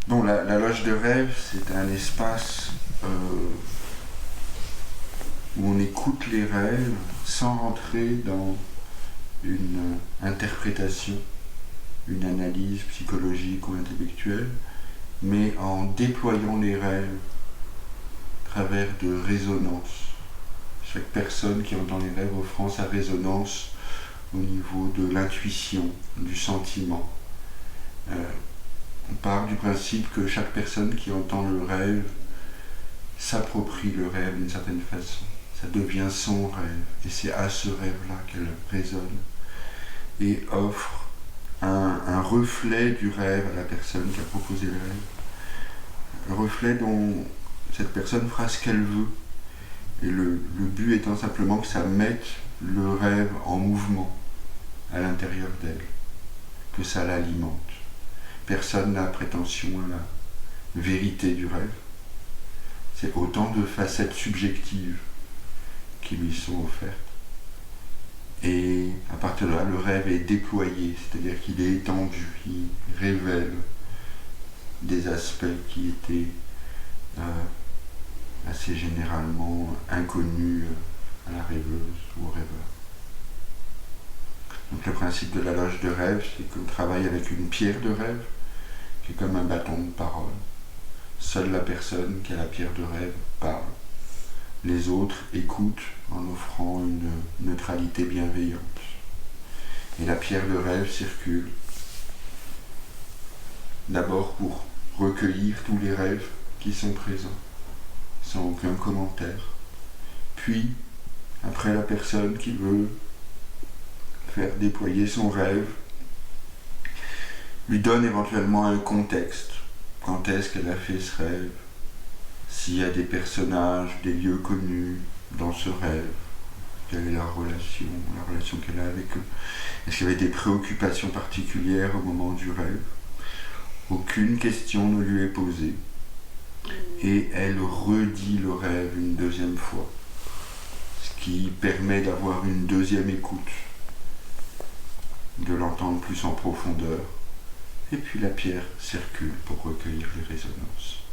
Bon, la loge de rêve, c'est un espace où on écoute les rêves sans rentrer dans une interprétation, une analyse psychologique ou intellectuelle, mais en déployant les rêves à travers de résonances. Chaque personne qui entend les rêves offrant sa résonance au niveau de l'intuition, du sentiment. On part du principe que chaque personne qui entend le rêve s'approprie le rêve d'une certaine façon. Ça devient son rêve, et c'est à ce rêve-là qu'elle résonne, et offre un reflet du rêve à la personne qui a proposé le rêve. Un reflet dont cette personne fera ce qu'elle veut, et le but étant simplement que ça mette le rêve en mouvement à l'intérieur d'elle, que ça l'alimente. Personne n'a prétention à la vérité du rêve. C'est autant de facettes subjectives qui lui sont offertes. Et à partir de là, le rêve est déployé, c'est-à-dire qu'il est étendu, il révèle des aspects qui étaient assez généralement inconnus à la rêveuse ou au rêveur. Donc le principe de la loge de rêve, c'est qu'on travaille avec une pierre de rêve, qui est comme un bâton de parole. Seule la personne qui a la pierre de rêve parle. Les autres écoutent en offrant une neutralité bienveillante. Et la pierre de rêve circule, d'abord pour recueillir tous les rêves qui sont présents, sans aucun commentaire. Puis, après, la personne qui veut faire déployer son rêve lui donne éventuellement un contexte. Quand est-ce qu'elle a fait ce rêve? S'il y a des personnages, des lieux connus dans ce rêve, quelle est la relation qu'elle a avec eux? Est-ce qu'il y avait des préoccupations particulières au moment du rêve? Aucune question ne lui est posée. Et elle redit le rêve une deuxième fois, ce qui permet d'avoir une deuxième écoute, de l'entendre plus en profondeur. Et puis la pierre circule pour recueillir les résonances.